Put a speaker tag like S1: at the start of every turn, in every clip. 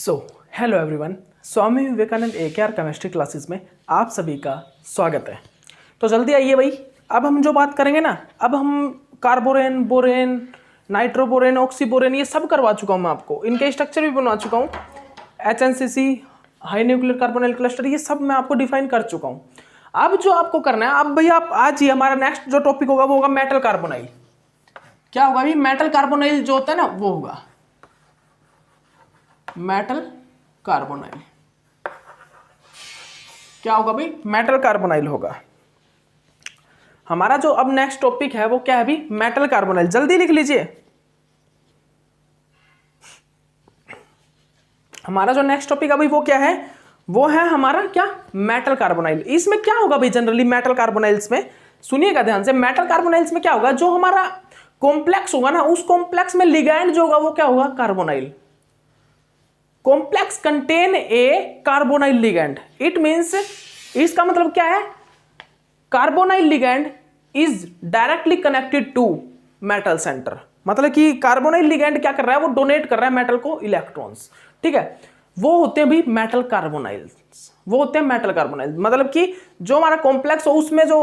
S1: So hello everyone, Swami Vivekananda AKR chemistry classes में आप सभी का स्वागत है। तो जल्दी आइए भाई, अब हम जो बात करेंगे ना, अब हम कार्बोरेन, बोरेन, नाइट्रोबोरेन, ऑक्सीबोरेन ये सब करवा चुका हूँ मैं आपको, इनके स्ट्रक्चर भी बनवा चुका हूँ। HNCC, high nuclear carbonyl cluster, ये सब मैं आपको डिफाइन कर चुका हूँ। अब जो आपको करना है, अब भैया आप आज ही हमारा नेक्स्ट जो टॉपिक होगा वो होगा मेटल कार्बोनाइल। क्या होगा भाई? मेटल कार्बोनाइल जो होता है ना वो होगा मेटल कार्बोनाइल। क्या होगा भाई? मेटल कार्बोनाइल होगा। हमारा जो अब नेक्स्ट टॉपिक है वो क्या है भाई? Metal carbonyl. जल्दी लिख लीजिए, हमारा जो नेक्स्ट टॉपिक अभी वो क्या है? वो है हमारा क्या? Metal carbonyl. इसमें क्या होगा भाई? जनरली मेटल कार्बोनाइल्स में सुनिएगा ध्यान से, मेटल कार्बोनाइल्स में क्या होगा? जो हमारा कॉम्प्लेक्स होगा ना, उस कॉम्प्लेक्स में लिगैंड जो होगा वो क्या होगा? Carbonyl. Complex contain a carbonyl ligand. It means, इसका मतलब क्या है? Carbonyl ligand is directly connected to metal centre. मतलब कि कार्बोनाइल लिगैंड क्या कर रहा है? वो डोनेट कर रहा है मेटल को इलेक्ट्रॉन्स। ठीक है, वो होते हैं भी मेटल कार्बोनाइल्स, वो होते हैं मेटल कार्बोनाइल। मतलब कि जो हमारा कॉम्प्लेक्स हो, उसमें जो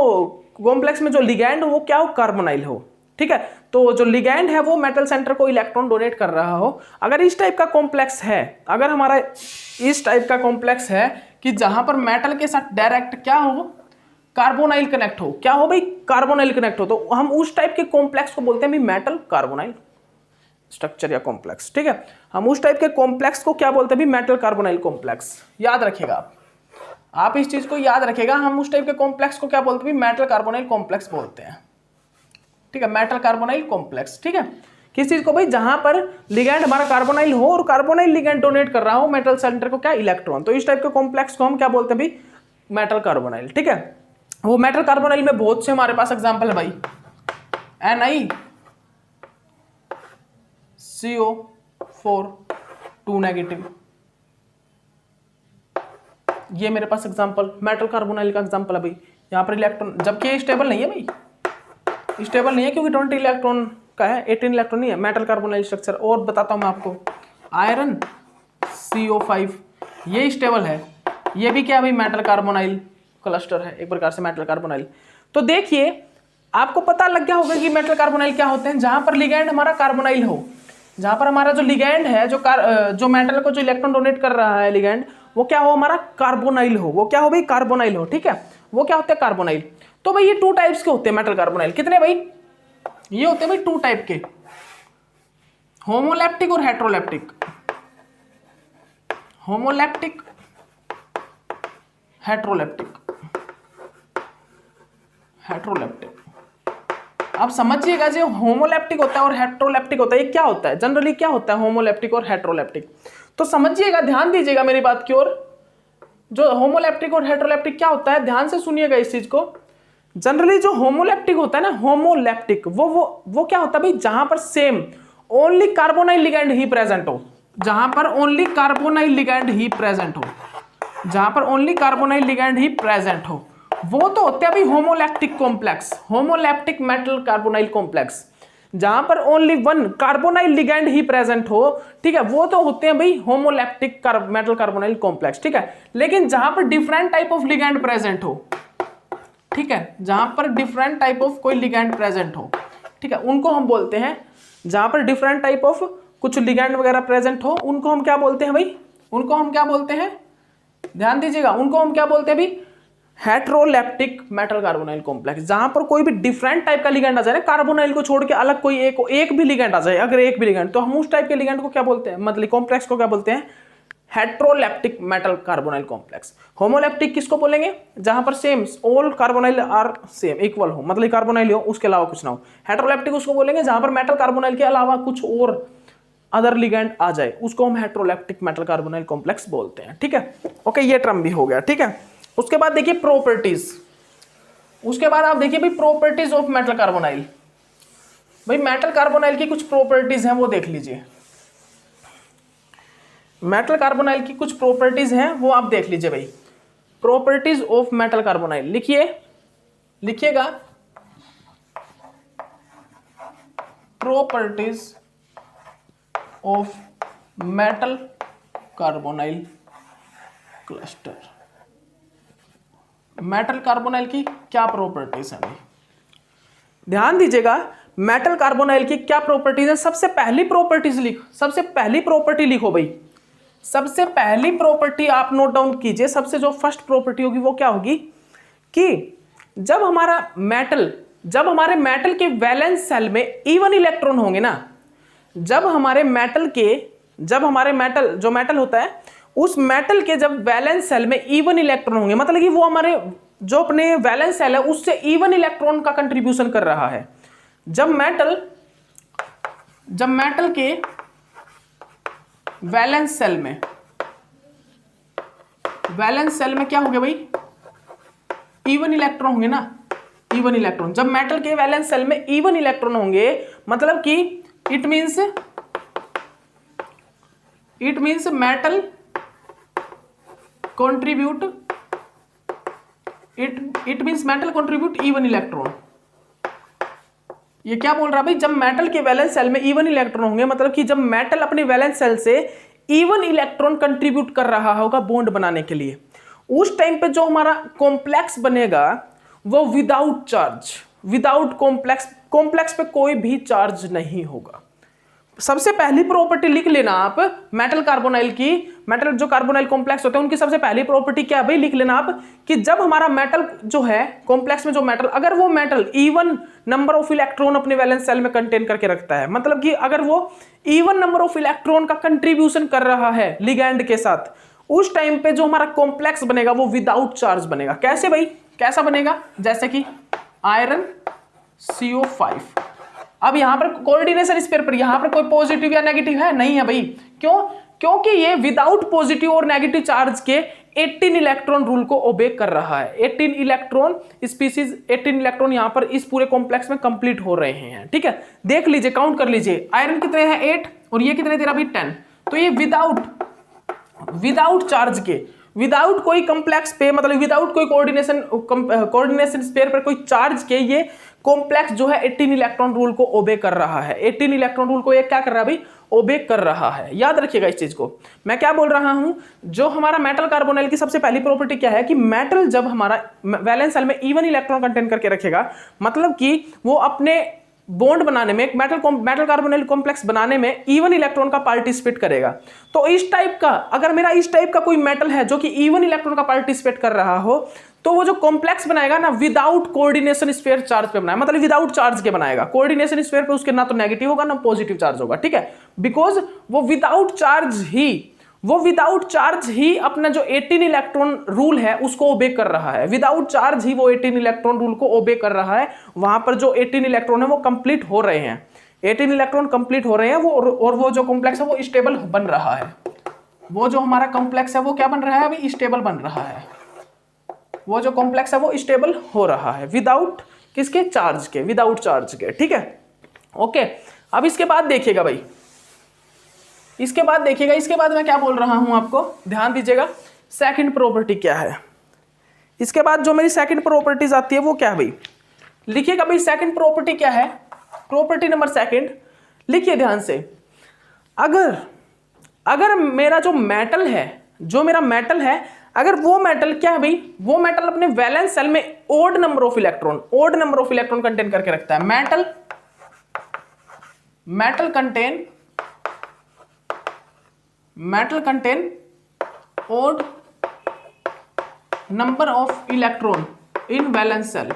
S1: कॉम्प्लेक्स में जो लिगैंड हो वो क्या हो? कार्बोनाइल हो। ठीक है, तो जो लिगैंड है वो मेटल सेंटर को इलेक्ट्रॉन डोनेट कर रहा हो। अगर इस टाइप का कॉम्प्लेक्स है, अगर हमारा इस टाइप का कॉम्प्लेक्स है कि जहां पर मेटल के साथ डायरेक्ट क्या हो? कार्बोनाइल कनेक्ट हो। क्या हो भाई? कार्बोनाइल कनेक्ट हो, तो हम उस टाइप के कॉम्प्लेक्स को बोलते हैं भी मेटल कार्बोनाइल स्ट्रक्चर या कॉम्प्लेक्स। ठीक है, हम उस टाइप के कॉम्प्लेक्स को क्या बोलते हैं भी? Metal carbonyl complex. याद रखिएगा आप इस चीज को याद रखिएगा, हम उस टाइप के कॉम्प्लेक्स को क्या बोलते हैं? मेटल कार्बोनाइल कॉम्प्लेक्स बोलते हैं। ठीक है, मेटल कार्बोनाइल कॉम्प्लेक्स। ठीक है, किस चीज को भाई? जहां पर लिगैंड हमारा कार्बोनाइल हो और कार्बोनाइल लिगैंड डोनेट कर रहा हो मेटल सेंटर को क्या? इलेक्ट्रॉन। तो इस टाइप के कॉम्प्लेक्स को हम क्या बोलते हैं भाई? Metal carbonyl. ठीक है, वो मेटल कार्बोनाइल में बहुत से हमारे पास एग्जांपल है भाई। NiCO4 2 नेगेटिव, ये मेरे पास एग्जांपल मेटल कार्बोनाइल का एग्जांपल है भाई। यहां पर इलेक्ट्रॉन, जबकि ये स्टेबल नहीं है भाई, स्टेबल नहीं है क्योंकि 20 इलेक्ट्रॉन का है, 18 इलेक्ट्रॉन नहीं है। मेटल कार्बोनाइल स्ट्रक्चर और बताता हूं मैं आपको। आयरन CO5 ये स्टेबल है, ये भी क्या है भाई? मेटल कार्बोनाइल क्लस्टर है, एक प्रकार से मेटल कार्बोनाइल। तो देखिए, आपको पता लग गया होगा कि मेटल कार्बोनाइल क्या होते हैं। जहां पर लिगैंड हमारा कार्बोनाइल हो, जहां पर हमारा जो लिगैंड है, जो मेटल को जो इलेक्ट्रॉन डोनेट कर रहा है लिगैंड, वो क्या हो? हमारा कार्बोनाइल हो। वो क्या हो भाई? कार्बोनाइल हो। ठीक है, वो क्या होते हैं? कार्बोनाइल। तो भाई ये 2 टाइप्स के होते हैं मेटल कार्बोनाइल। कितने भाई? ये होते हैं भाई 2 टाइप के, होमोलैप्टिक और हेट्रोलैप्टिक। होमोलैप्टिक, हेट्रोलैप्टिक। हेट्रोलैप्टिक, आप समझिएगा, जो होमोलैप्टिक होता है और हेट्रोलैप्टिक होता है, ये क्या होता है? जनरली क्या होता है होमोलैप्टिक और हेट्रोलैप्टिक? तो समझिएगा, ध्यान दीजिएगा मेरी बात की ओर। जो होमोलैप्टिक और हेट्रोलैप्टिक क्या होता है, ध्यान से सुनिएगा इस चीज को। जनरली जो होमोलैप्टिक होता है ना, होमोलैप्टिक, वो क्या होता है भाई? जहां पर सेम ओनली कार्बोनाइल लिगैंड ही प्रेजेंट हो, जहां पर ओनली कार्बोनाइल लिगैंड ही प्रेजेंट हो, जहां पर ओनली कार्बोनाइल लिगैंड ही प्रेजेंट हो, वो तो होते हैं भाई homoleptic complex, homoleptic metal carbonyl complex. जहां पर ओनली वन कार्बोनाइल लिगैंड ही प्रेजेंट हो, ठीक है, वो तो होते हैं भाई होमोलैप्टिक मेटल कार्बोनाइल कॉम्प्लेक्स। ठीक है, लेकिन जहां पर different type of ligand present हो, ठीक है, जहां पर डिफरेंट टाइप ऑफ कोई लिगैंड प्रेजेंट हो, ठीक है, उनको हम बोलते हैं, जहां पर डिफरेंट टाइप ऑफ कुछ लिगैंड वगैरह प्रेजेंट हो, उनको हम क्या बोलते हैं भाई? उनको हम क्या बोलते हैं? ध्यान दीजिएगा, उनको हम क्या बोलते हैं भाई? हेट्रोलैप्टिक मेटल कार्बोनाइल कॉम्प्लेक्स। जहां पर कोई भी डिफरेंट टाइप का लिगैंड आ जाए ना, कार्बोनाइल को छोड़ के अलग कोई एक भी लिगैंड आ जाए, अगर एक भी लिगैंड, तो हम उस टाइप के लिगैंड को क्या बोलते हैं? मतलब कॉम्प्लेक्स को क्या बोलते हैं? Heteroleptic metal carbonyl complex. Homoleptic किसको बोलेंगे? जहां पर same all carbonyl are same equal हो, मतलब कार्बोनाइल हो, उसके अलावा कुछ ना हो। हेट्रोलैप्टिक उसको बोलेंगे जहां पर मेटल कार्बोनाइल के अलावा कुछ और अदर लिगैंड आ जाए, उसको हम हेट्रोलैप्टिक मेटल कार्बोनाइल कॉम्प्लेक्स बोलते हैं। ठीक है, ओके, ये टर्म भी हो गया। ठीक है, उसके बाद देखिए प्रॉपर्टीज। उसके बाद आप देखिए भाई प्रॉपर्टीज ऑफ मेटल कार्बोनाइल। भाई मेटल कार्बोनाइल की कुछ प्रॉपर्टीज हैं, वो देख लीजिए। मेटल कार्बोनाइल की कुछ प्रॉपर्टीज हैं, वो आप देख लीजिए भाई। प्रॉपर्टीज ऑफ मेटल कार्बोनाइल लिखिए, लिखिएगा properties of metal carbonyl cluster. Metal carbonyl की क्या प्रॉपर्टीज हैं? ध्यान दीजिएगा, मेटल कार्बोनाइल की क्या प्रॉपर्टीज है। सबसे पहली प्रॉपर्टीज लिखो, सबसे पहली प्रॉपर्टी लिखो भाई, सबसे पहली प्रॉपर्टी आप नोट डाउन कीजिए। सबसे जो फर्स्ट प्रॉपर्टी होगी वो क्या होगी कि जब हमारे मेटल के वैलेंस सेल में इवन इलेक्ट्रॉन होंगे ना, जब हमारे मेटल जो मेटल होता है उस मेटल के जब वैलेंस सेल में इवन इलेक्ट्रॉन होंगे, मतलब कि वो हमारे जो अपने वैलेंस सेल है उससे इवन इलेक्ट्रॉन का कंट्रीब्यूशन कर रहा है। जब मेटल के वैलेंस सेल में क्या होंगे भाई, इवन इलेक्ट्रॉन होंगे ना, इवन इलेक्ट्रॉन। जब मेटल के वैलेंस सेल में इवन इलेक्ट्रॉन होंगे, मतलब कि it means metal contribute even electron. ये क्या बोल रहा है भाई, जब मेटल के वैलेंस सेल में इवन इलेक्ट्रॉन होंगे, मतलब कि जब मेटल अपने वैलेंस सेल से इवन इलेक्ट्रॉन कंट्रीब्यूट कर रहा होगा बॉन्ड बनाने के लिए, उस टाइम पे जो हमारा कॉम्प्लेक्स बनेगा वो विदाउट चार्ज, विदाउट कॉम्प्लेक्स पे कोई भी चार्ज नहीं होगा। सबसे पहली प्रॉपर्टी लिख लेना आप मेटल कार्बोनाइल की, मेटल जो कार्बोनाइल कॉम्प्लेक्स होते हैं उनकी सबसे पहली प्रॉपर्टी क्या है भाई, लिख लेना आप कि जब हमारा मेटल जो है कॉम्प्लेक्स में जो मेटल, अगर वो metal even number of electron अपने वैलेंस सेल में कंटेन करके रखता है, मतलब कि अगर वो इवन नंबर ऑफ इलेक्ट्रॉन का कंट्रीब्यूशन कर रहा है लिगैंड के साथ, उस टाइम पे जो हमारा कॉम्प्लेक्स बनेगा वो विदाउट चार्ज बनेगा। कैसे भाई, कैसा बनेगा, जैसे कि आयरन CO5। अब यहां पर कोऑर्डिनेशन स्पेयर पर यहां पर कोई पॉजिटिव या नेगेटिव है नहीं है भाई, क्यों, क्योंकि ये विदाउट पॉजिटिव और नेगेटिव चार्ज के 18 इलेक्ट्रॉन रूल को ओबे कर रहा है। 18 इलेक्ट्रॉन स्पीसीज, 18 इलेक्ट्रॉन यहां पर इस पूरे कॉम्प्लेक्स में कंप्लीट हो रहे हैं। ठीक है, देख लीजिए, काउंट कर लीजिए, आयरन कितने हैं 8 और ये कितने तेरा भाई 10। तो ये विदाउट चार्ज के, विदाउट कोई कॉम्प्लेक्स पे, मतलब विदाउट कोई कोऑर्डिनेशन स्पेयर पर कोई चार्ज के, ये कॉम्प्लेक्स जो है 18 इलेक्ट्रॉन रूल को ओबे कर रहा है। 18 इलेक्ट्रॉन रूल को ये क्या कर रहा है भाई, ओबे कर रहा है। याद रखिएगा इस चीज को, मैं क्या बोल रहा हूं। जो हमारा मेटल कार्बोनाइल की सबसे पहली प्रॉपर्टी क्या है कि मेटल जब हमारा वैलेंस सेल में इवन इलेक्ट्रॉन कंटेन करके रखेगा, मतलब कि वो अपने बॉन्ड बनाने में, एक मेटल कार्बोनाइल कॉम्प्लेक्स बनाने में इवन इलेक्ट्रॉन का पार्टिसिपेट करेगा। तो इस टाइप का, अगर मेरा इस टाइप का कोई मेटल है जो कि इवन इलेक्ट्रॉन का पार्टिसिपेट कर रहा हो, तो वो जो कॉम्प्लेक्स बनाएगा ना विदाउट कोऑर्डिनेशन स्फीयर चार्ज पे बनाएगा, मतलब विदाउट चार्ज के बनाएगा। कोऑर्डिनेशन स्फीयर पे उसके ना तो नेगेटिव होगा ना पॉजिटिव चार्ज होगा। ठीक है, बिकॉज वो विदाउट चार्ज ही अपना जो 18 इलेक्ट्रॉन रूल है उसको ओबे कर रहा है। विदाउट चार्ज ही वो 18 इलेक्ट्रॉन रूल को ओबे कर रहा है। वहां पर जो 18 इलेक्ट्रॉन है वो कंप्लीट हो रहे हैं, 18 इलेक्ट्रॉन कंप्लीट हो रहे हैं वो, और वो जो कॉम्प्लेक्स है वो स्टेबल बन रहा है। वो जो हमारा कॉम्प्लेक्स है वो क्या बन रहा है अभी, स्टेबल बन रहा है। वो जो कॉम्प्लेक्स है वो स्टेबल हो रहा है विदाउट किसके, चार्ज के, विदाउट चार्ज के। ठीक है, ओके। अब इसके बाद देखिएगा भाई, इसके बाद देखिएगा, इसके बाद मैं क्या बोल रहा हूं आपको, ध्यान दीजिएगा। सेकंड प्रॉपर्टी क्या है, इसके बाद जो मेरी सेकंड प्रॉपर्टीज आती है वो क्या है भाई, लिखिएगा भाई सेकंड प्रॉपर्टी क्या है। प्रॉपर्टी नंबर सेकंड लिखिए ध्यान से। अगर मेरा जो मेटल है, अगर वो मेटल क्या है भाई, वो मेटल अपने वैलेंस सेल में odd number of electron contain करके रखता है। Metal contain odd number of electron in valence cell,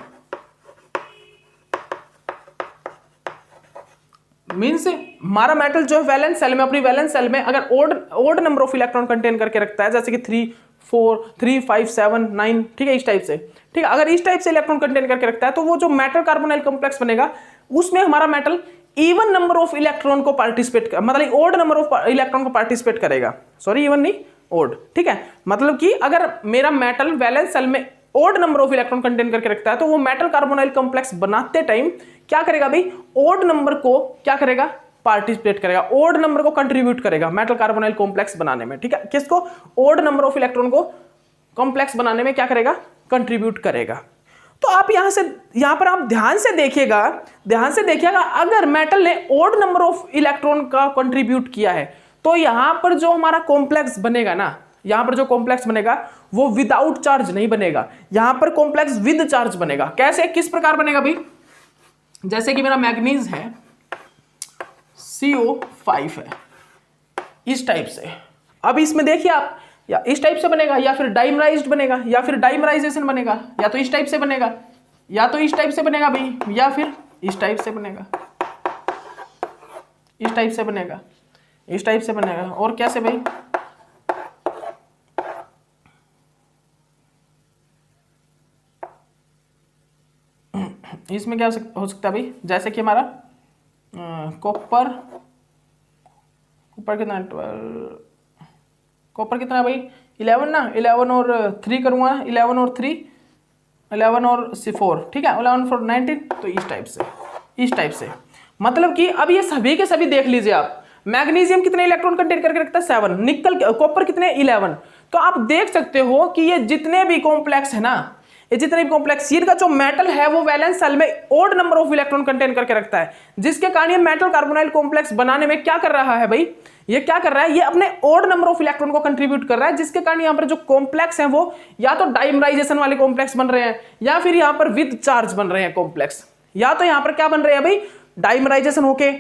S1: means हमारा मेटल जो है वैलेंस सेल में, अपनी वैलेंस सेल में अगर odd number of electron contain करके रखता है, जैसे कि 3, 4, 3, 5, 7, 9, ठीक है, इस टाइप से। ठीक है, अगर इस टाइप से इलेक्ट्रॉन कंटेन करके रखता है तो वो जो मेटल कार्बोनाइल कॉम्प्लेक्स बनेगा उसमें हमारा metal even number of electron को पार्टिसिपेट, मतलब ओड नंबर ऑफ इलेक्ट्रॉन को पार्टिसिपेट करेगा, सॉरी इवन नहीं ओड। ठीक है, मतलब कि अगर मेरा मेटल वैलेंस सेल में odd number of electron contain करके रखता है तो वो मेटल कार्बोनाइल कॉम्प्लेक्स बनाते टाइम क्या करेगा भाई, ओड नंबर को क्या करेगा, पार्टिसिपेट करेगा, ओड नंबर को कंट्रीब्यूट करेगा मेटल कार्बोनाइल कॉम्प्लेक्स बनाने में। ठीक है, किसको, ओड नंबर ऑफ इलेक्ट्रॉन को कॉम्प्लेक्स बनाने में क्या करेगा, कंट्रीब्यूट करेगा। तो आप यहां पर आप ध्यान से देखिएगा, अगर मेटल ने ओड नंबर ऑफ इलेक्ट्रॉन का कंट्रीब्यूट किया है तो यहां पर जो हमारा कॉम्प्लेक्स बनेगा ना, यहां पर जो कॉम्प्लेक्स बनेगा वो विदाउट चार्ज नहीं बनेगा, यहां पर कॉम्प्लेक्स विद चार्ज बनेगा। कैसे, किस प्रकार बनेगा भाई? जैसे कि मेरा मैग्नीज है CO5 है, इस टाइप से। अब इसमें देखिए आप, या इस टाइप से बनेगा, या फिर डाइमराइज्ड बनेगा, या फिर डाइमराइजेशन बनेगा, या तो इस टाइप से बनेगा, या तो इस टाइप से बनेगा भाई, या फिर इस टाइप से बनेगा, इस टाइप से बनेगा, इस टाइप से बनेगा। और कैसे भाई? इसमें क्या हो सकता है भाई? जैसे कि हमारा कॉपर कितना, 12, कॉपर कितना है भाई? 11 ना, 11 और 3 करूँगा, 11 और 3, 11 और 4, ठीक है, 11 4 19। तो इस टाइप से, इस टाइप से, मतलब कि अब ये सभी के सभी देख लीजिए आप। मैग्नीशियम कितने इलेक्ट्रॉन कंटेन करके रखता है? 7। निकल, कॉपर कितने? 11। तो आप देख सकते हो कि ये जितने भी कॉम्प्लेक्स है ना, ये जितने भी कॉम्प्लेक्स, इनका जो मेटल है वो वैलेंस सेल में odd number of electron contain करके रखता है, जिसके कारण ये मेटल कार्बोनाइल कॉम्प्लेक्स बनाने में क्या कर रहा है भाई? ये क्या कर रहा है? ये अपने ओड नंबर ऑफ इलेक्ट्रॉन को कंट्रीब्यूट कर रहा है, जिसके कारण यहां पर जो कॉम्प्लेक्स हैं वो या तो डाइमराइजेशन वाले कॉम्प्लेक्स बन रहे हैं, या फिर यहां पर विद चार्ज बन रहे हैं कॉम्प्लेक्स। या तो यहां पर क्या बन रहे हैं भाई? डाइमराइजेशन होके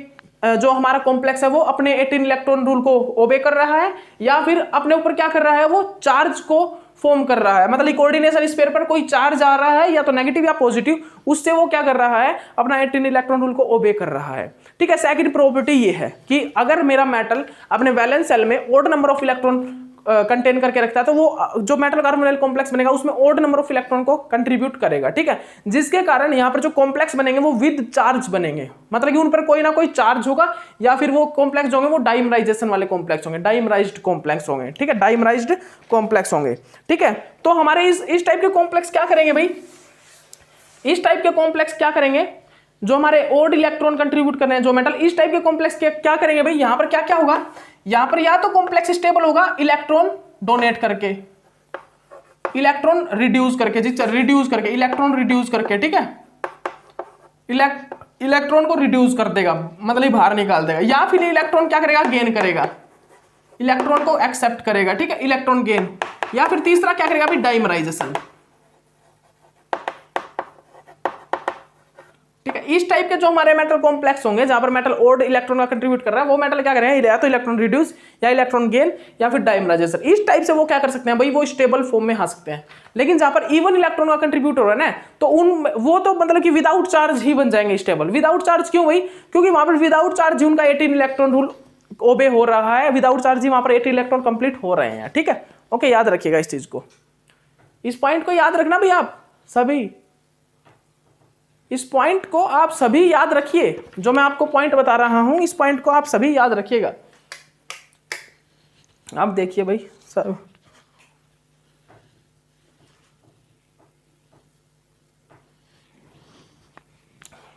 S1: जो हमारा कॉम्प्लेक्स है वो अपने 18 इलेक्ट्रॉन रूल को ओबे कर रहा है, या फिर अपने ऊपर क्या कर रहा है? वो चार्ज को फॉर्म कर रहा है, मतलब कोऑर्डिनेशन स्फीयर पर कोई चार्ज आ रहा है, या तो नेगेटिव या पॉजिटिव, उससे वो क्या कर रहा है? अपना 18 इलेक्ट्रॉन रूल को ओबे कर रहा है। ठीक है, सेकंड प्रॉपर्टी ये है कि अगर मेरा मेटल अपने वैलेंस सेल में odd number of electron contain करके रखता है, तो वो जो मेटल कार्बोनाइल कॉम्प्लेक्स बनेगा उसमें ओड नंबर ऑफ इलेक्ट्रॉन को कंट्रीब्यूट करेगा। ठीक है, जिसके कारण यहाँ पर जो कॉम्प्लेक्स बनेंगे वो विद चार्ज बनेंगे, मतलब कि उन पर कोई ना कोई चार्ज होगा, या फिर वो कॉम्प्लेक्स होंगे वो डाइमराइजेशन वाले कॉम्प्लेक्स होंगे, डाइमराइज्ड कॉम्प्लेक्स होंगे। ठीक है, डाइमराइज्ड कॉम्प्लेक्स होंगे। ठीक है, तो हमारे इस टाइप के कॉम्प्लेक्स क्या करेंगे भाई? इस टाइप के कॉम्प्लेक्स क्या करेंगे? जो हमारे ओड इलेक्ट्रॉन कंट्रीब्यूट कर रहे हैं जो मेटल, इस टाइप के कॉम्प्लेक्स क्या करेंगे भाई? यहां पर क्या क्या होगा? यहां पर या तो कॉम्प्लेक्स स्टेबल होगा इलेक्ट्रॉन डोनेट करके, इलेक्ट्रॉन रिड्यूस करके, रिड्यूस करके, इलेक्ट्रॉन रिड्यूस करके। ठीक है, इलेक्ट्रॉन को रिड्यूस कर देगा, मतलब बाहर निकाल देगा, या फिर इलेक्ट्रॉन क्या करेगा? गेन करेगा, इलेक्ट्रॉन को एक्सेप्ट करेगा। ठीक है, इलेक्ट्रॉन गेन, या फिर तीसरा क्या करेगा भाई? डाइमराइजेशन। ठीक है, इस टाइप के जो हमारे मेटल कॉम्प्लेक्स होंगे जहां पर मेटल ओड इलेक्ट्रॉन का कंट्रीब्यूट कर रहा है, वो मेटल क्या करेगा? या तो इलेक्ट्रॉन रिड्यूस, या इलेक्ट्रॉन गेन, या फिर डाइमराइजेशन। इस टाइप से वो क्या कर सकते हैं भाई? वो स्टेबल फॉर्म में आ सकते हैं। लेकिन जहां पर इवन इलेक्ट्रॉन का कंट्रीब्यूट हो रहा है ना, तो वो तो मतलब कि विदाउट चार्ज ही बन जाएंगे स्टेबल। विदाउट चार्ज क्यों भाई? क्योंकि वहां पर विदाउट चार्ज उनका 18 इलेक्ट्रॉन रूल ओबे हो रहा है, विदाउट चार्ज ही वहां पर 18 इलेक्ट्रॉन कंप्लीट हो रहे हैं। ठीक है, ओके, याद रखिएगा इस चीज को, इस पॉइंट को याद रखना भाई आप सभी, इस पॉइंट को आप सभी याद रखिए। जो मैं आपको पॉइंट बता रहा हूं, इस पॉइंट को आप सभी याद रखिएगा। आप देखिए भाई सर,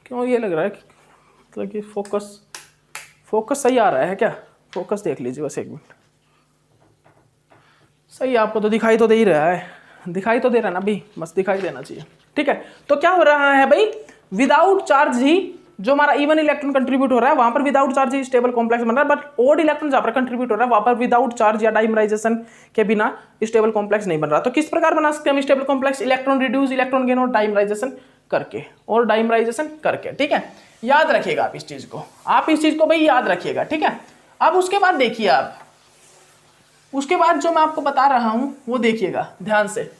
S1: क्यों ये लग रहा है मतलब कि फोकस सही आ रहा है क्या? फोकस देख लीजिए बस 1 मिनट। सही, आपको तो दिखाई तो दे ही रहा है, दिखाई तो दे रहा है ना भाई, बस दिखाई देना चाहिए। ठीक है, तो क्या हो रहा है भाई? विदाउट चार्ज ही जो हमारा इवन इलेक्ट्रॉन कंट्रीब्यूट हो रहा है वहां पर विदाउट चार्ज ही स्टेबल कॉम्प्लेक्स बन रहा है, बट ओड इलेक्ट्रॉन जहां पर कंट्रीब्यूट हो रहा है वहां पर विदाउट चार्ज या डाइमराइजेशन के बिना स्टेबल कॉम्प्लेक्स नहीं बन रहा। तो किस प्रकार बना सकते हैं हम stable complex? Electron reduce, electron gain और डाइमराइजेशन करके। ठीक है, याद रखिएगा आप इस चीज को, आप इस चीज को भाई याद रखिएगा। ठीक है, अब उसके बाद देखिए आप, उसके बाद जो मैं आपको बता रहा हूं वो देखिएगा, ध्यान से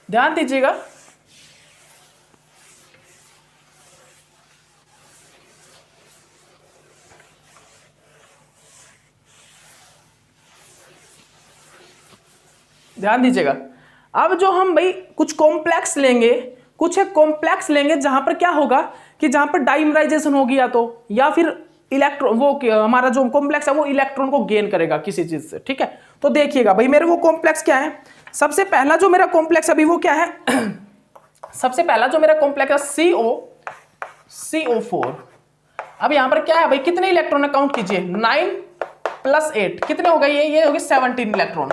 S1: ध्यान दीजिएगा। ध्यान दीजिएगा। अब जो हम भाई कुछ कॉम्प्लेक्स लेंगे, कुछ एक कॉम्प्लेक्स लेंगे जहां पर क्या होगा कि जहां पर डाइमराइजेशन होगी, या फिर इलेक्ट्रॉन, वो हमारा जो कॉम्प्लेक्स है वो इलेक्ट्रॉन को गेन करेगा किसी चीज से। ठीक है, तो देखिएगा भाई मेरे वो कॉम्प्लेक्स क्या है। सबसे पहला जो मेरा कॉम्प्लेक्स अभी वो क्या है? सबसे पहला जो मेरा कॉम्प्लेक्स है CO4। अब यहां पर क्या है भाई? कितने इलेक्ट्रॉन है? काउंट कीजिए, 9 + 8 कितने हो गए? ये हो गए 17 इलेक्ट्रॉन।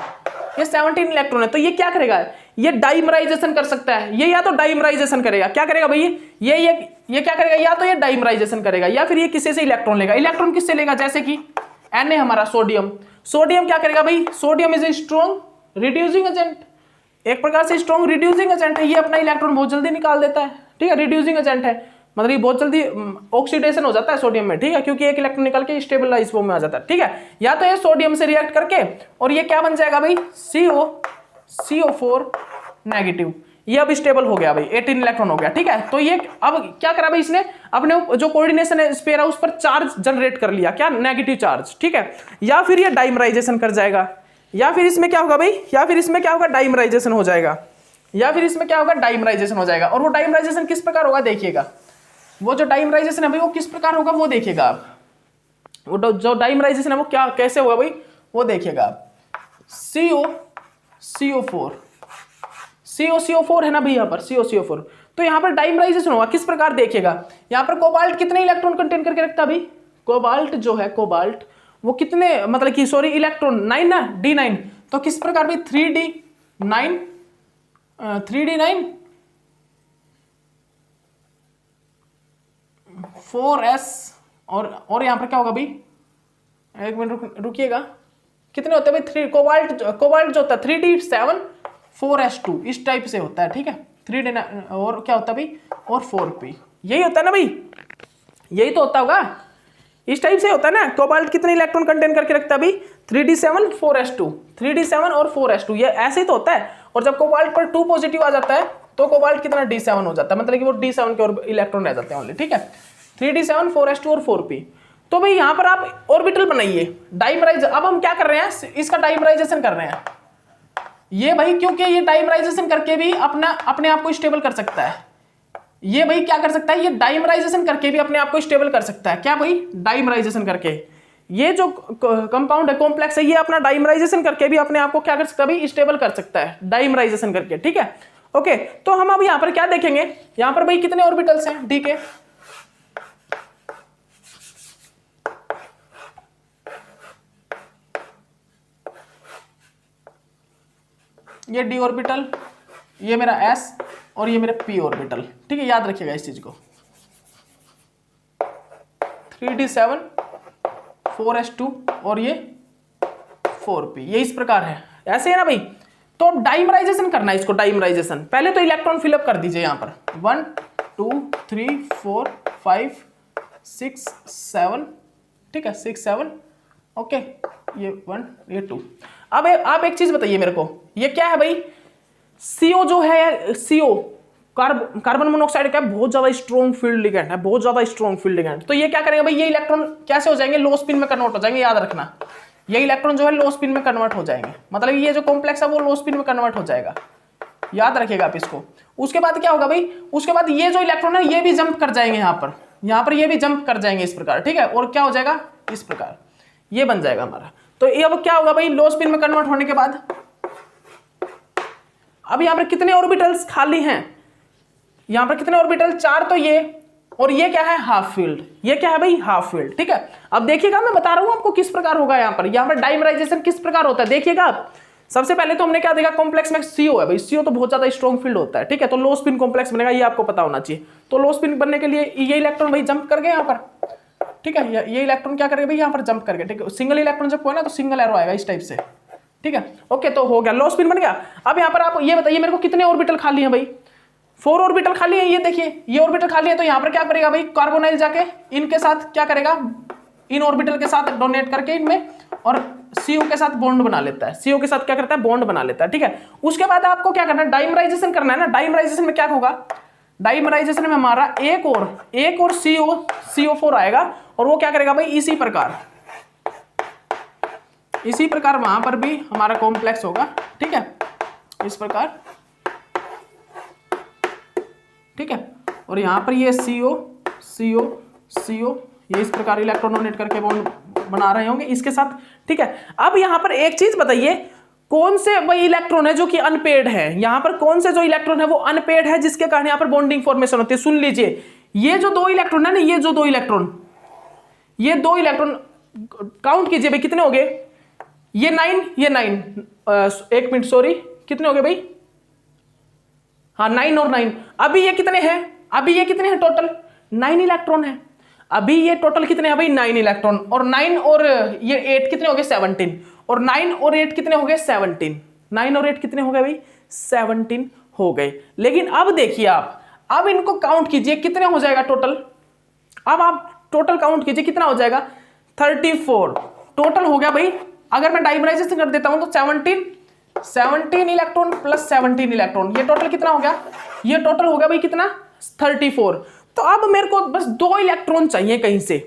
S1: ये 17 इलेक्ट्रॉन है, तो ये क्या करेगा? ये डाइमराइजेशन कर सकता है। ये या तो डाइमराइजेशन करेगा, क्या करेगा भाई? ये क्या करेगा? या तो ये डाइमराइजेशन करेगा, या फिर ये किसी से इलेक्ट्रॉन लेगा। इलेक्ट्रॉन किससे लेगा? जैसे कि Na हमारा सोडियम। सोडियम क्या करेगा भाई, sodium is a strong reducing agent, एक प्रकार से स्ट्रॉन्ग रिड्यूसिंग एजेंट है, ये अपना इलेक्ट्रॉन बहुत जल्दी निकाल देता है, ठीक है, रिड्यूसिंग एजेंट है, मतलब ये बहुत जल्दी ऑक्सीडेशन हो जाता है सोडियम में, ठीक है, क्योंकि एक इलेक्ट्रॉन निकल के स्टेबलाइज फॉर्म में आ जाता है, ठीक है। या तो ये सोडियम से रिएक्ट करके और ये क्या बन जाएगा भाई, CO4 नेगेटिव, ये अब स्टेबल हो गया भाई, 18 इलेक्ट्रॉन हो गया, ठीक है। तो ये अब क्या करा भाई, इसने अपने जो कोऑर्डिनेशन है स्फीयर है उस पर चार्ज जनरेट कर लिया, क्या, नेगेटिव चार्ज, ठीक है। या फिर ये डाइमराइजेशन कर जाएगा, या फिर इसमें क्या होगा भाई, या फिर इसमें क्या होगा, डाइमराइजेशन हो जाएगा, या फिर इसमें क्या होगा, डाइमराइजेशन हो जाएगा। और वो डाइमराइजेशन किस प्रकार होगा देखिएगा, वो जो डाइमराइजेशन है भाई वो किस प्रकार होगा वो देखिएगा आप, वो जो डाइमराइजेशन है वो क्या कैसे होगा भाई वो देखिएगा आप। CO4 है ना भाई, यहाँ पर CO4, तो यहाँ पर डाइमराइजेशन होगा किस प्रकार देखिएगा, यहाँ पर कोबाल्ट कितने इलेक्ट्रॉन कंटेन करके रखता है भाई, कोबाल्ट जो है, कोबाल्ट वो कितने, मतलब कि सॉरी इलेक्ट्रॉन 9 ना, D9, तो किस प्रकार भाई 3D9 4s, और यहां पर क्या होगा भाई, एक मिनट रुकिएगा, कितने होते हैं भाई, 3 कोबाल्ट जो होता है 3D7 4s2 इस टाइप से होता है, ठीक है, 3D और क्या होता है भाई, और 4p, यही होता है ना भाई, यही तो होता होगा, इस टाइप से होता है ना। कोबाल्ट कितने इलेक्ट्रॉन कंटेन करके रखता है भाई, 3D7 4s2, 3D7 और 4s2, ये ऐसे ही तो होता है। और जब कोबाल्ट पर 2 पॉजिटिव आ जाता है तो कोबाल्ट कितना D7 हो जाता है, मतलब कि वो D7 के और इलेक्ट्रॉन रह जाते हैं ओनली, ठीक है, 3D7 4s2 और 4p। तो भाई यहाँ पर आप ऑर्बिटल बनाइए डाइमराइज, अब हम क्या कर रहे हैं, इसका डाइमराइजेशन कर रहे हैं ये भाई, क्योंकि ये डाइमराइजेशन करके भी अपने आप को स्टेबल कर सकता है, ये भाई क्या कर सकता है, ये डाइमराइजेशन करके भी अपने आप को स्टेबल कर सकता है, क्या भाई, डाइमराइजेशन करके, ये जो कंपाउंड है, कॉम्प्लेक्स है, ये अपना डाइमराइजेशन करके भी अपने आप को क्या कर सकता है भाई, स्टेबल कर सकता है डाइमराइजेशन करके, ठीक है। ओके, तो हम अब यहां पर क्या देखेंगे, यहां पर भाई कितने ऑर्बिटल्स हैं डी के, ये डी ऑर्बिटल, ये मेरा एस और ये मेरा पी ऑर्बिटल, ठीक है, याद रखिएगा इस चीज को, 3D7 4s2 और ये 4p, ये इस प्रकार है, ऐसे है ना भाई। तो डाइमराइजेशन करना है इसको, डाइमराइजेशन पहले तो इलेक्ट्रॉन फिलअप कर दीजिए यहाँ पर 1 2 3 4 5 6 7, ठीक है, 6 7, ओके, ये 1 ये 2। अब आप एक चीज बताइए मेरे को, ये क्या है भाई, CO जो है, CO कार्बन मोनोऑक्साइड का बहुत ज्यादा स्ट्रॉन्ग फील्ड लिगेंड है, बहुत ज्यादा स्ट्रॉन्ग फील्ड लिगेंड। तो ये क्या करेगा भाई, ये इलेक्ट्रॉन कैसे हो जाएंगे, लो स्पिन में कन्वर्ट हो जाएंगे, याद रखना, ये इलेक्ट्रॉन जो है लो स्पिन में कन्वर्ट हो जाएंगे, मतलब ये जो कॉम्प्लेक्स है वो लो स्पिन में कन्वर्ट हो जाएगा, याद रखिएगा आप इसको। उसके बाद क्या होगा भाई, उसके बाद ये जो इलेक्ट्रॉन है ये भी जंप कर जाएंगे यहाँ पर ये भी जंप कर जाएंगे इस प्रकार, ठीक है, और क्या हो जाएगा इस प्रकार, ये बन जाएगा हमारा। तो ये अब क्या होगा भाई, लो स्पिन में कन्वर्ट होने के बाद अब यहाँ पर कितने ऑर्बिटल्स खाली हैं, यहाँ पर कितने ऑर्बिटल, 4, तो ये, और ये क्या है, हाफ फील्ड, ये क्या है भाई, हाफ फील्ड, ठीक है। अब देखिएगा मैं बता रहा हूं आपको किस प्रकार होगा, यहाँ पर डाइमराइजेशन किस प्रकार होता है देखिएगा आप। सबसे पहले तो हमने क्या देखा, कॉम्प्लेक्स में CO है भाई, CO तो बहुत ज्यादा स्ट्रॉन्ग फील्ड होता है, ठीक है, तो लो स्पिन कॉम्प्लेक्स बनेगा, ये आपको पता होना चाहिए। तो लो स्पिन बनने के लिए ये इलेक्ट्रॉन भाई जंप कर गए यहाँ पर, ठीक है, ये इलेक्ट्रॉन क्या करेगा भाई, यहाँ पर जंप करके, ठीक है, सिंगल इलेक्ट्रॉन जब कोई ना तो सिंगल एरो आएगा इस टाइप से, ठीक है, ओके, तो हो गया, लो स्पिन बन गया। अब यहाँ पर आप ये बताइए मेरे को कितने ऑर्बिटल खाली है भाई, 4 ऑर्बिटल खाली है, ये देखिए ये ऑर्बिटल खाली है, तो यहाँ पर क्या करेगा भाई, कार्बोनाइल जाके इनके साथ क्या करेगा, इन ऑर्बिटल के साथ डोनेट करके इनमें, और CO के साथ बॉन्ड बना लेता है, CO के साथ क्या करता है, बॉन्ड बना लेता है, ठीक है। उसके बाद आपको क्या करना है, डाइमराइजेशन करना है ना। डाइमराइजेशन में क्या होगा, डाइमराइजेशन में हमारा एक और CO4 आएगा, और वो क्या करेगा भाई, इसी प्रकार वहां पर भी हमारा कॉम्प्लेक्स होगा, ठीक है, इस प्रकार, ठीक है, और यहां पर ये CO ये इस प्रकार इलेक्ट्रॉन डोनेट करके बॉन्ड बना रहे होंगे इसके साथ, ठीक है। अब यहां पर एक चीज बताइए, कौन से वही इलेक्ट्रॉन है जो कि अनपेड है, यहां पर कौन से जो इलेक्ट्रॉन है वो अनपेड है, जिसके कारण यहां पर बॉन्डिंग फॉर्मेशन होती है। सुन लीजिए, ये जो 2 इलेक्ट्रॉन है ना, ये 2 इलेक्ट्रॉन काउंट कीजिए भाई, कितने हो गए, ये 9 एक मिनट सॉरी, कितने हो गए भाई, हाँ 9 और 9, अभी ये कितने हैं टोटल, 9 इलेक्ट्रॉन है। अभी ये टोटल कितने हैं भाई 9 इलेक्ट्रॉन, और 9 और ये 8 कितने हो गए 17, और 9 और 8 कितने हो गए 17, 9 और 8 कितने हो गए भाई 17 हो गए। लेकिन अब देखिए आप, अब इनको काउंट कीजिए कितने हो जाएगा टोटल, अब आप टोटल काउंट कीजिए कितना हो जाएगा 34 टोटल हो गया भाई। अगर मैं डाइमराइजेशन कर देता हूं तो 17 इलेक्ट्रॉन प्लस 17 इलेक्ट्रॉन, ये टोटल कितना हो गया, ये टोटल हो गया भाई कितना 34। तो अब मेरे को बस 2 इलेक्ट्रॉन चाहिए कहीं से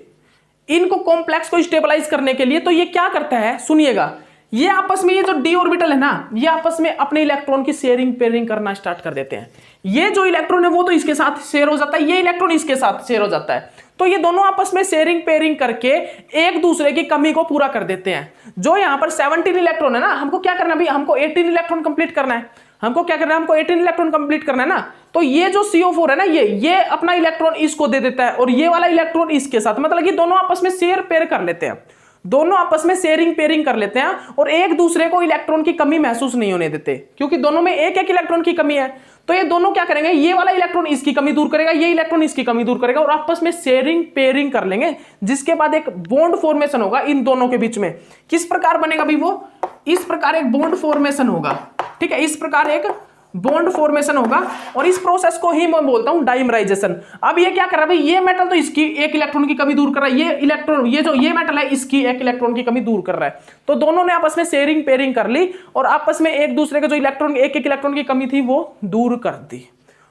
S1: इनको कॉम्प्लेक्स को स्टेबलाइज करने के लिए। तो ये क्या करता है सुनिएगा, ये आपस में ये जो डी ऑर्बिटल है ना, ये आपस में अपने इलेक्ट्रॉन की शेयरिंग पेयरिंग करना स्टार्ट कर देते हैं। ये जो इलेक्ट्रॉन है वो तो इसके साथ शेयर हो जाता है, ये इलेक्ट्रॉन इसके साथ शेयर हो जाता है, तो ये दोनों आपस में शेयरिंग पेयरिंग करके एक दूसरे की कमी को पूरा कर देते हैं। जो यहां पर 17 इलेक्ट्रॉन है ना, हमको क्या करना है भाई, हमको 18 इलेक्ट्रॉन कंप्लीट करना है, हमको क्या करना है, हमको 18 इलेक्ट्रॉन कंप्लीट करना है ना। तो ये जो CO4 है ना, ये अपना इलेक्ट्रॉन इसको दे देता है और ये वाला इलेक्ट्रॉन इसके साथ, मतलब कि दोनों आपस में शेयर पेयर कर लेते हैं, दोनों आपस में शेयरिंग पेयरिंग कर लेते हैं और एक दूसरे को इलेक्ट्रॉन की कमी महसूस नहीं होने देते, क्योंकि दोनों में एक एक इलेक्ट्रॉन की कमी है। तो ये दोनों क्या करेंगे, ये वाला इलेक्ट्रॉन इसकी कमी दूर करेगा, ये इलेक्ट्रॉन इसकी कमी दूर करेगा और आपस में शेयरिंग पेयरिंग कर लेंगे, जिसके बाद एक बॉन्ड फॉर्मेशन होगा इन दोनों के बीच में। किस प्रकार बनेगा भाई वो, इस प्रकार एक बॉन्ड फॉर्मेशन होगा, ठीक है, इस प्रकार एक बॉन्ड फॉर्मेशन होगा और इस प्रोसेस को ही मैं बोलता हूं डाइमराइजेशन। अब ये क्या कर रहा है भाई, ये मेटल तो इसकी एक इलेक्ट्रॉन की कमी दूर कर रहा है, ये इलेक्ट्रॉन ये मेटल है इसकी एक इलेक्ट्रॉन की कमी दूर कर रहा है। तो दोनों ने आपस में शेयरिंग पेयरिंग कर ली और आपस में एक दूसरे के जो इलेक्ट्रॉन एक इलेक्ट्रॉन की कमी थी वो दूर कर दी,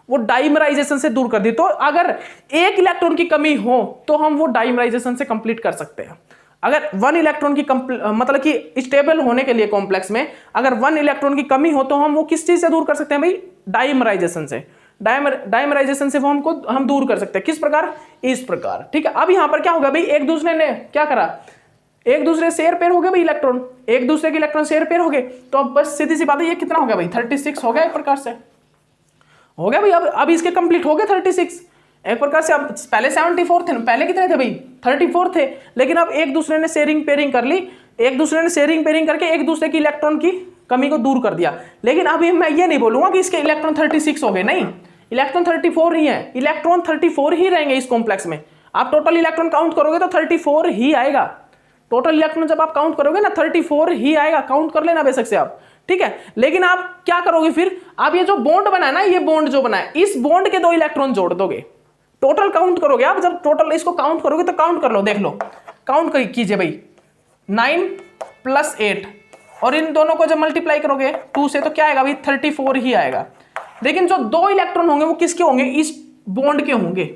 S1: वो डाइमराइजेशन से दूर कर दी। तो अगर एक इलेक्ट्रॉन की कमी हो तो हम वो डाइमराइजेशन से कंप्लीट कर सकते हैं। अगर 1 इलेक्ट्रॉन की मतलब कि स्टेबल होने के लिए कॉम्प्लेक्स में अगर 1 इलेक्ट्रॉन की कमी हो तो हम वो किस चीज से दूर कर सकते हैं भाई, डाइमराइजेशन से। डाइमराइजेशन से वो हम दूर कर सकते हैं। किस प्रकार, इस प्रकार, ठीक है। अब यहां पर क्या होगा भाई, एक दूसरे ने क्या करा, एक दूसरे शेयर पेयर हो गए भाई, इलेक्ट्रॉन एक दूसरे के इलेक्ट्रॉन शेयर पेयर हो गए। तो अब बस सीधी सी बात है, ये कितना हो गया भाई 36 हो गया, एक प्रकार से हो गया भाई। अब इसके कंप्लीट हो गए 36 एक प्रकार से। अब पहले 74 थे, पहले कितने थे भाई 34 थे, लेकिन अब एक दूसरे ने शेयरिंग पेयरिंग कर ली, एक दूसरे ने शेयरिंग पेयरिंग करके एक दूसरे की इलेक्ट्रॉन की कमी को दूर कर दिया। लेकिन अभी मैं ये नहीं बोलूंगा कि इसके इलेक्ट्रॉन 36 हो गए, नहीं, इलेक्ट्रॉन 34 ही है, इलेक्ट्रॉन 34 ही रहेंगे इस कॉम्प्लेक्स में। आप टोटल इलेक्ट्रॉन काउंट करोगे तो 34 ही आएगा, टोटल इलेक्ट्रॉन जब आप काउंट करोगे ना 34 ही आएगा, काउंट कर लेना बेशक से आप, ठीक है। लेकिन आप क्या करोगे फिर, आप ये जो बॉन्ड बना है ना, ये बॉन्ड जो बना है, इस बॉन्ड के 2 इलेक्ट्रॉन जोड़ दोगे। टोटल काउंट करोगे आप, जब टोटल इसको काउंट करोगे तो काउंट कर लो, देख लो, काउंट कीजिए भाई 9 + 8 और इन दोनों को जब मल्टीप्लाई करोगे 2 से तो क्या आएगा भाई 34 ही आएगा। लेकिन जो 2 इलेक्ट्रॉन होंगे वो किसके होंगे, इस बॉन्ड के होंगे।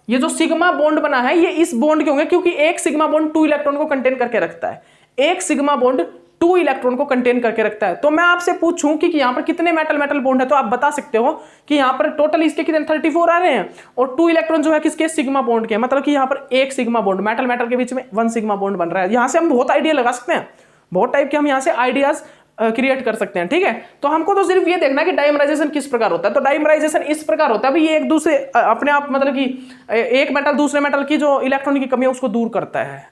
S1: ये जो सिग्मा बॉन्ड बना है ये इस बॉन्ड के होंगे, क्योंकि एक सिग्मा बॉन्ड 2 इलेक्ट्रॉन को कंटेन करके रखता है, एक सिग्मा बॉन्ड 2 इलेक्ट्रॉन को कंटेन करके रखता है। तो मैं आपसे पूछूं कि यहां पर कितने मेटल बॉन्ड है, तो आप बता सकते हो कि यहां पर टोटल इसके कितने 34 आ रहे हैं और 2 इलेक्ट्रॉन जो है किसके, सिग्मा बॉन्ड के, मतलब कि यहां पर एक सिग्मा बॉन्ड मेटल के बीच में 1 सिग्मा बॉन्ड बन रहा है। यहां से हम बहुत आइडिया लगा सकते हैं, बहुत टाइप के हम यहां से आइडियाज क्रिएट कर सकते हैं, ठीक है। तो हमको तो सिर्फ ये देखना कि डाइमराइजेशन किस प्रकार होता है। तो डाइमराइजेशन इस प्रकार होता है भाई, ये एक दूसरे अपने आप, मतलब कि एक मेटल दूसरे मेटल की जो इलेक्ट्रॉन की कमी है उसको दूर करता है,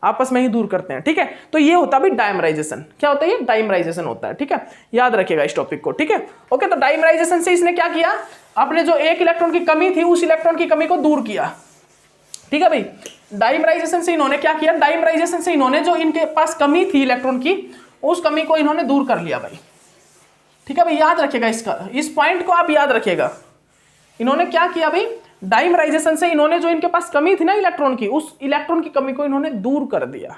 S1: आपस में ही दूर करते हैं, ठीक है। तो ये होता है भाई डाइमराइजेशन। क्या होता है, ये डाइमराइजेशन होता है, ठीक है, याद रखिएगा इस टॉपिक को, ठीक है। ओके, तो डाइमराइजेशन से इसने क्या किया, अपने जो एक इलेक्ट्रॉन की कमी थी उस इलेक्ट्रॉन की कमी को दूर किया, ठीक है भाई। डाइमराइजेशन से इन्होंने क्या किया, डाइमराइजेशन से इन्होंने जो इनके पास कमी थी इलेक्ट्रॉन की उस कमी को इन्होंने दूर कर लिया भाई, ठीक है भाई, याद रखिएगा इसका, इस पॉइंट को आप याद रखिएगा। इन्होंने क्या किया भाई, डाइमराइजेशन से इन्होंने जो इनके पास कमी थी ना इलेक्ट्रॉन की, उस इलेक्ट्रॉन की कमी को इन्होंने दूर कर दिया,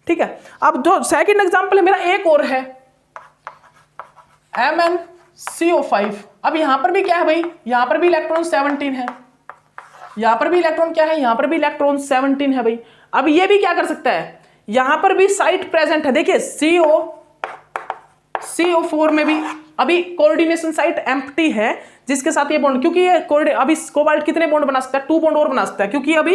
S1: ठीक है। अब जो सेकंड एग्जांपल है मेरा एक और है MnCO5। अब यहां पर भी क्या है भाई, यहां पर भी इलेक्ट्रॉन 17 है, यहां पर भी इलेक्ट्रॉन क्या है, यहां पर भी इलेक्ट्रॉन 17 है भाई। अब ये भी क्या कर सकता है, यहां पर भी साइट प्रेजेंट है, देखिए CO4 में भी अभी कोऑर्डिनेशन साइट एम्प्टी है, जिसके साथ ये बॉन्ड, क्योंकि ये अभी कोबाल्ट कितने बॉन्ड बना सकता है, 2 बॉन्ड और बना सकता है, क्योंकि अभी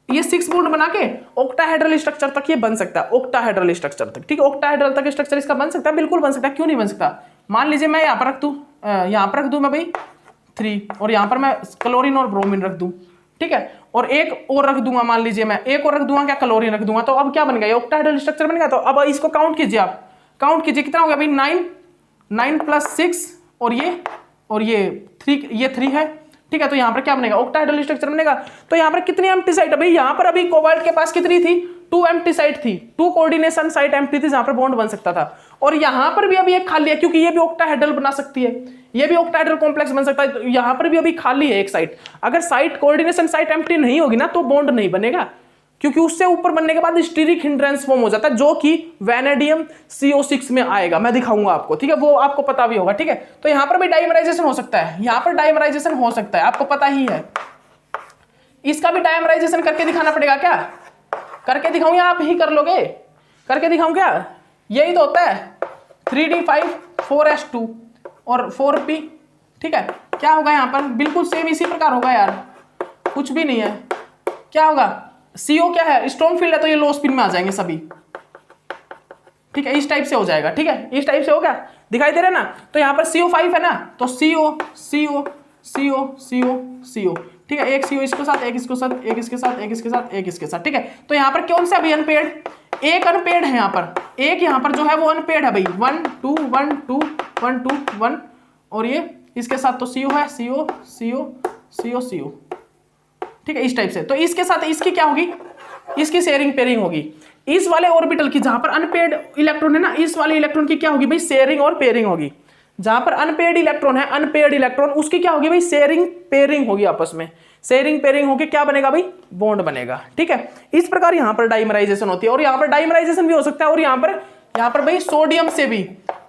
S1: ये 6 बॉन्ड बना के ऑक्टाहेड्रल स्ट्रक्चर तक ये बन सकता है, ऑक्टाहेड्रल स्ट्रक्चर तक, ठीक है, ऑक्टाहेड्रल तक स्ट्रक्चर इसका बन सकता है, बिल्कुल बन सकता है, क्यों नहीं बन सकता। मान लीजिए मैं यहां पर रख दूं, यहां पर रख दूं मैं भाई 3 और यहां पर मैं क्लोरीन और ब्रोमीन रख दूं, ठीक है, और एक और रख दूंगा, मान लीजिए मैं एक और रख दूंगा, क्या क्लोरीन रख दूंगा, तो अब क्या बन गया, ऑक्टाहेड्रल स्ट्रक्चर बन गया। तो अब इसको काउंट कीजिए, आप काउंट कीजिए कितना हो गया भाई, 9 + 6 और ये 3, ये 3 है, ठीक है, तो यहाँ पर क्या बनेगा, ऑक्टाहेड्रल स्ट्रक्चर बनेगा। तो यहाँ पर कितनी एम्प्टी साइट है भाई, यहाँ पर अभी कोबाल्ट के पास कितनी थी, 2 एम्प्टी साइट थी, 2 कोऑर्डिनेशन साइट एम्प्टी थी जहां पर बॉन्ड बन सकता था। और यहाँ पर भी अभी एक खाली है, क्योंकि ये भी ऑक्टाहेड्रल बना सकती है, ये भी ऑक्टाहेड्रल कॉम्प्लेक्स बन सकता है। तो यहाँ पर भी अभी खाली है एक साइट। अगर साइट कोऑर्डिनेशन साइट एम्प्टी नहीं होगी ना तो बॉन्ड नहीं बनेगा, क्योंकि उससे ऊपर बनने के बाद स्टीरिक हिंड्रेंस फॉर्म हो जाता है, जो कि वैनेडियम CO6 में आएगा। मैं दिखाऊंगा आपको, ठीक है, वो आपको पता भी होगा। ठीक है, तो यहाँ पर भी डाइमराइजेशन हो सकता है, यहाँ पर डाइमराइजेशन हो सकता है, आपको पता ही है। इसका भी डाइमराइजेशन करके दिखाना पड़ेगा क्या, करके दिखाऊं या आप ही कर लोगे, करके दिखाऊं क्या, यही तो होता है 3D5 4S2 और 4P। ठीक है, क्या होगा यहाँ पर, बिल्कुल सेम इसी प्रकार होगा यार, कुछ भी नहीं है। क्या होगा, CO क्या है, स्ट्रॉन्ग फील्ड है, तो ये लो स्पिन में आ जाएंगे सभी। ठीक है, इस टाइप से हो जाएगा। ठीक है, इस टाइप से हो गया, दिखाई दे रहा है ना। तो यहाँ पर CO5 है ना, तो CO CO CO CO CO। ठीक है, एक CO इसके साथ, एक इसके साथ, एक इसके साथ, एक इसके साथ, एक इसके साथ। ठीक है, तो यहाँ पर कौन सा अभी अनपेड, एक अनपेड है यहाँ पर, एक यहाँ पर जो है वो अनपेड है भाई, 1 2 1 2 1 2 1, और ये इसके साथ तो CO है, CO CO CO CO। ठीक है, इस टाइप से। तो इसके साथ इसकी क्या होगी, इसकी शेयरिंग पेयरिंग होगी। इस वाले ऑर्बिटल की जहां पर अनपेड इलेक्ट्रॉन है ना, इस वाले इलेक्ट्रॉन की क्या होगी भाई, शेयरिंग और पेयरिंग होगी। जहां पर अनपेड इलेक्ट्रॉन है, अनपेड इलेक्ट्रॉन, उसकी क्या होगी भाई, शेयरिंग पेयरिंग होगी आपस में। शेयरिंग पेयरिंग होके क्या बनेगा भाई, बॉन्ड बनेगा। ठीक है, इस प्रकार यहां पर डाइमराइजेशन होती है। और यहां पर डाइमराइजेशन भी हो सकता है, और यहां पर भाई सोडियम से भी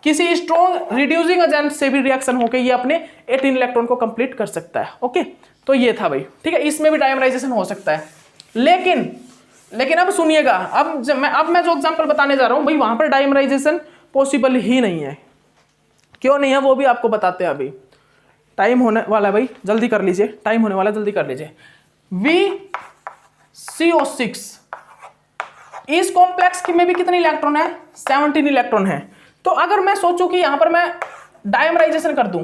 S1: किसी स्ट्रॉन्ग रिड्यूसिंग एजेंट से भी रिएक्शन होकर ये अपने 18 इलेक्ट्रॉन को कंप्लीट कर सकता है। ओके, तो ये था भाई। ठीक है, इसमें भी डाइमराइजेशन हो सकता है। लेकिन अब सुनिएगा, अब मैं जो एग्जांपल बताने जा रहा हूं भाई, वहां पर डाइमराइजेशन पॉसिबल ही नहीं है। क्यों नहीं है वो भी आपको बताते हैं। अभी टाइम होने वाला है भाई, जल्दी कर लीजिए, टाइम होने वाला है, जल्दी कर लीजिए। VCO6 इस कॉम्प्लेक्स में भी कितने इलेक्ट्रॉन है, 17 इलेक्ट्रॉन है। तो अगर मैं सोचूं कि यहां पर मैं डाइमराइजेशन कर दूं,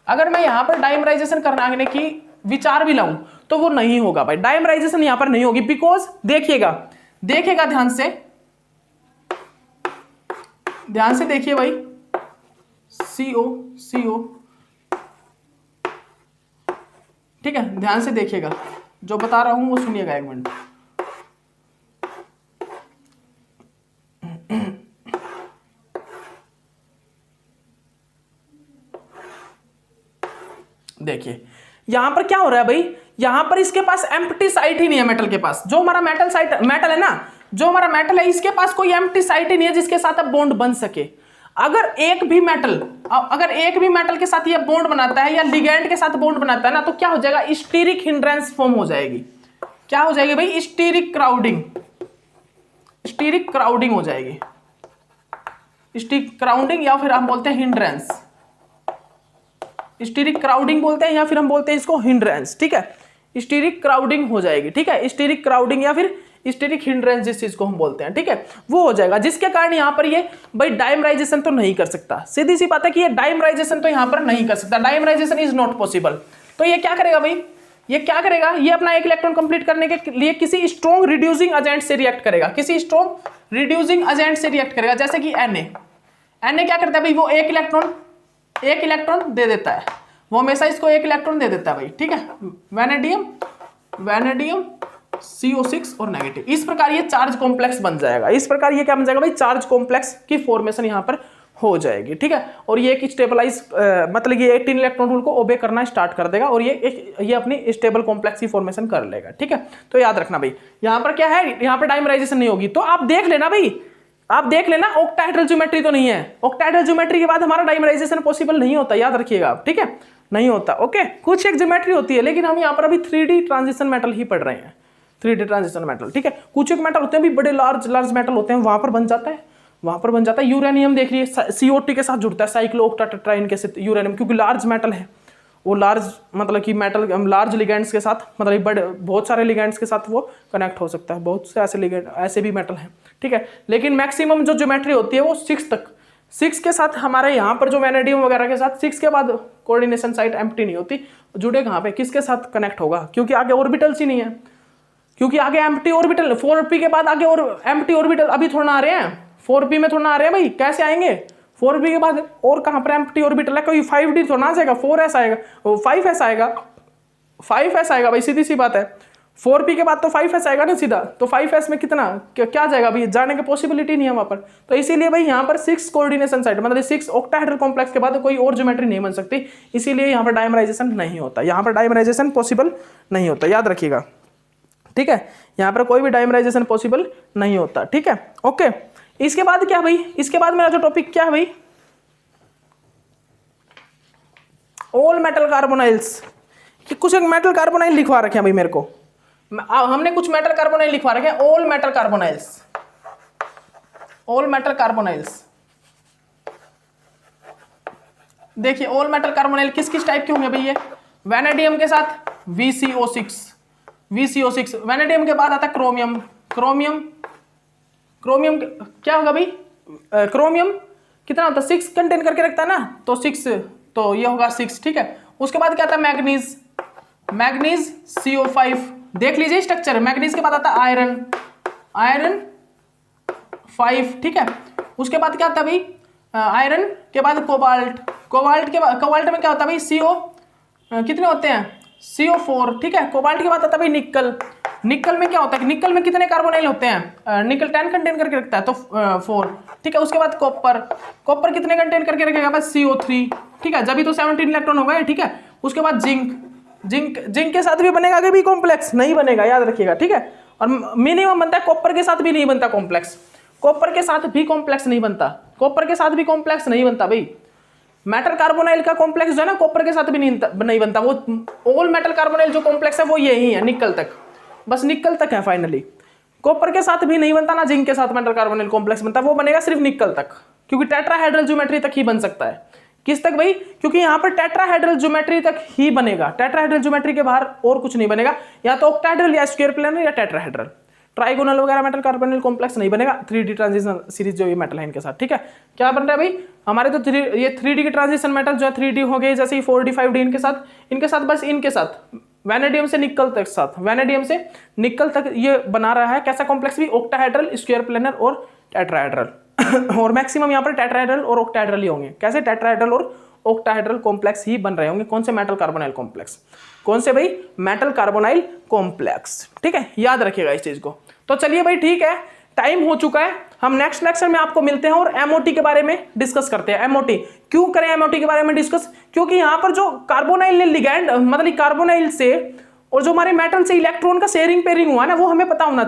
S1: अगर मैं यहां पर डाइमराइजेशन करने की विचार भी लाऊं, तो वो नहीं होगा भाई, डाइमराइजेशन यहां पर नहीं होगी। बिकॉज देखिएगा ध्यान से देखिए भाई, CO। ठीक है, ध्यान से देखिएगा, जो बता रहा हूं वो सुनिएगा एक मिनट। देखिए यहां पर क्या हो रहा है भाई, यहां पर इसके पास एम्प्टी साइट ही नहीं है मेटल के पास। जो हमारा मेटल है ना, जो हमारा मेटल है, इसके पास कोई एम्प्टी साइट ही नहीं है जिसके साथ अब बॉन्ड बन सके। अगर एक भी मेटल के साथ ये बॉन्ड बनाता है या लिगेंड के साथ बॉन्ड बनाता है ना, तो क्या हो जाएगा, स्टीरिक हिंड्रेंस फॉर्म हो जाएगी। क्या हो जाएगी भाई, स्टीरिक क्राउडिंग हो जाएगी। स्टीरिक क्राउडिंग या फिर हम बोलते हैं हिंड्रेंस, स्टीरिक क्राउडिंग बोलते हैं या फिर हम बोलते हैं इसको हिंड्रेंस। ठीक है, स्टीरिक क्राउडिंग हो जाएगी। ठीक है, स्टीरिक क्राउडिंग या फिर स्टीरिक हिंड्रेंस जिस चीज को हम बोलते हैं, ठीक है, वो हो जाएगा, जिसके कारण यहां पर ये भाई डाइमराइजेशन तो नहीं कर सकता। सीधी सी बात है कि ये डाइमराइजेशन तो यहां पर नहीं कर सकता, डाइमराइजेशन इज नॉट पॉसिबल। तो ये क्या करेगा भाई, ये क्या करेगा, ये अपना एक इलेक्ट्रॉन कंप्लीट करने के लिए किसी स्ट्रॉन्ग रिड्यूसिंग एजेंट से रिएक्ट करेगा, किसी स्ट्रॉन्ग रिड्यूसिंग एजेंट से रिएक्ट करेगा। जैसे कि Na क्या करता है भाई, वो एक इलेक्ट्रॉन दे देता है, वो हमेशा इसको एक इलेक्ट्रॉन दे देता है भाई। ठीक है, वैनेडियम CO6 और नेगेटिव। इस प्रकार ये चार्ज कॉम्प्लेक्स बन जाएगा। इस प्रकार ये क्या बन जाएगा भाई, चार्ज कॉम्प्लेक्स की फॉर्मेशन यहां पर हो जाएगी। ठीक है, और ये एक स्टेबलाइज मतलब ये 18 इलेक्ट्रॉन रूल को ओबे करना स्टार्ट कर देगा और ये अपनी स्टेबल कॉम्प्लेक्स की फॉर्मेशन कर लेगा। ठीक है, तो याद रखना भाई, यहां पर क्या है, यहां पर डाइमराइजेशन नहीं होगी। तो आप देख लेना भाई, आप देख लेना, ऑक्टाहेड्रल ज्योमेट्री तो नहीं है। ऑक्टाहेड्रल ज्योमेट्री के बाद हमारा डाइमराइजेशन पॉसिबल नहीं होता, याद रखिएगा आप। ठीक है, नहीं होता। ओके, कुछ एक ज्योमेट्री होती है, लेकिन हम यहाँ पर अभी 3D ट्रांजिशन मेटल ही पढ़ रहे हैं, 3D ट्रांजिशन मेटल। ठीक है, कुछ एक मेटल होते हैं भी बड़े लार्ज मेटल होते हैं, वहां पर बन जाता है, यूरेनियम देख लीजिए, CO2 के साथ जुड़ता है, साइक्लोऑक्टेट्राइन के साथ यूरेनियम, क्योंकि लार्ज मेटल है वो, लार्ज मतलब कि मेटल लार्ज लिगेंड्स के साथ, मतलब बड़े बहुत सारे लिगेंड्स के साथ वो कनेक्ट हो सकता है। बहुत से ऐसे लिगेंड ऐसे भी मेटल हैं। ठीक है, लेकिन मैक्सिमम जो ज्योमेट्री होती है वो 6 तक, 6 के साथ हमारे यहाँ पर जो वैनेडियम वगैरह के साथ 6 के बाद कोऑर्डिनेशन साइट एम्प्टी नहीं होती। जुड़े कहाँ पे, किसके साथ कनेक्ट होगा, क्योंकि आगे ऑर्बिटल्स ही नहीं है, क्योंकि आगे एम्प्टी ऑर्बिटल, 4p के बाद आगे और एम्प्टी ऑर्बिटल अभी थोड़ा आ रहे हैं, 4p में थोड़ा आ रहे हैं भाई। कैसे आएंगे, 4p के बाद और कहाँ पर एम्प्टी ऑर्बिटल है, कोई 5d थोड़ा ना जाएगा, 4s आएगा, 5s आएगा, 5s आएगा भाई, सीधी सी बात है। 4p के बाद तो 5s आएगा ना सीधा, तो 5s में कितना क्या जाएगा भाई, जाने की पॉसिबिलिटी नहीं है वहां पर। तो इसीलिए भाई यहाँ पर 6 कोऑर्डिनेशन साइट मतलब 6 ऑक्टाहेड्रल कॉम्प्लेक्स के बाद कोई और ज्योमेट्री नहीं बन सकती, इसीलिए यहाँ पर डायमराइजेशन नहीं होता, यहाँ पर डायमराइजेशन पॉसिबल नहीं होता, याद रखिएगा, ठीक है। यहाँ पर कोई भी डायमराइजेशन पॉसिबल नहीं होता, ठीक है, ओके। इसके बाद क्या भाई, इसके बाद मेरा जो टॉपिक क्या है भाई, ऑल मेटल कार्बोनाइल्स। कुछ एक मेटल कार्बोनाइल लिखवा रखे हैं भाई मेरे को, हमने कुछ मेटल कार्बोनाइल लिखवा रखे हैं, all metal carbonyls, all metal carbonyls. देखिए ऑल मेटल कार्बोनाइल किस किस टाइप के होंगे भाई, ये वैनेडियम के साथ VCO6, VCO6, वैनेडियम के बाद आता है क्रोमियम, क्रोमियम, क्रोमियम क्या होगा भाई, क्रोमियम कितना होता है 6 कंटेन करके रखता है ना, तो 6, तो ये होगा 6, ठीक है। उसके बाद क्या आता है मैग्नीज, मैग्नीज CO5, देख लीजिए स्ट्रक्चर, मैग्नीज के बाद आता है आयरन, आयरन 5, ठीक है। उसके बाद क्या आता है भाई, आयरन के बाद कोबाल्ट, कोबाल्ट के बाद, कोबाल्ट में क्या होता है भाई CO कितने होते हैं CO4, ठीक है। कोबाल्ट के बाद आता है भाई निकल, निकल में क्या होता है, निकल में कितने कार्बोनाइल होते हैं, निकल 10 कंटेन करके रखता है तो 4, ठीक है। उसके बाद कॉपर, कॉपर कितने कंटेन करके रखेगा बस CO3, ठीक है, जब भी तो 17 इलेक्ट्रॉन हो गए, ठीक है। उसके बाद जिंक, जिंक, जिंक के साथ भी बनेगा आगे भी कॉम्प्लेक्स, नहीं बनेगा, याद रखिएगा, ठीक है। और मिनिमम बनता है, कॉपर के साथ भी नहीं बनता कॉम्प्लेक्स, कॉपर के साथ भी कॉम्प्लेक्स नहीं बनता, कॉपर के साथ भी कॉम्प्लेक्स नहीं बनता भाई। मेटल कार्बोनाइल का कॉम्प्लेक्स जो है ना कॉपर के साथ भी नहीं बनता, वो ऑल मेटल कार्बोनाइल जो कॉम्प्लेक्स है वो यही है, निकल तक, बस निकल तक है फाइनली। कॉपर के साथ भी नहीं बनता ना जिंक के साथ मेटल कार्बोनाइल कॉम्प्लेक्स बनता, वो बनेगा सिर्फ निकल तक, क्योंकि टेट्राहेड्रल ज्योमेट्री तक ही बन सकता है। किस तक भाई, क्योंकि यहाँ पर टेट्राहेड्रल ज्योमेट्री तक ही बनेगा, टेट्राहेड्रल ज्योमेट्री के बाहर और कुछ नहीं बनेगा, या तो ऑक्टाहेड्रल या स्क्वायर प्लेनर या टेट्राहेड्रल, ट्राइगोनल वगैरह मेटल कार्बोनाइल कॉम्प्लेक्स नहीं बनेगा। 3D ट्रांजिशन सीरीज जो ये मेटल है इनके साथ, ठीक है। क्या बन रहा है भाई हमारे तो ये 3D के ट्रांजिशन मेटल जो है 3D हो गए, जैसे 4D 5D इनके साथ बस इनके साथ वैनेडियम से निकल तक साथ, वैनेडियम से निकल तक ये बना रहा है कैसा कॉम्प्लेक्स भी, ऑक्टाहेड्रल, स्क्वायर प्लेनर और टेट्राहेड्रल और मैक्सिमम यहाँ पर टेट्राहेड्रल और ऑक्टाहेड्रल ही होंगे। कैसे, टेट्राहेड्रल और ऑक्टाहेड्रल कॉम्प्लेक्स ही बन रहे होंगे। कौन से, मेटल कार्बोनाइल कॉम्प्लेक्स, कौन से भाई, मेटल कार्बोनाइल कॉम्प्लेक्स, ठीक है, याद रखिएगा इस चीज को। तो चलिए भाई ठीक है, टाइम हो चुका है, हम नेक्स्ट लेक्चर में आपको मिलते हैं और एमओटी के बारे में डिस्कस करते हैं। एमओटी क्यों करें, एमओटी के बारे में डिस्कस, क्योंकि यहाँ पर जो कार्बोनाइल ने लिगैंड मतलब कार्बोनाइल से और जो हमारे मेटल से इलेक्ट्रॉन का शेयरिंग पेयरिंग हुआ ना, वो हमें पता होना चाहिए।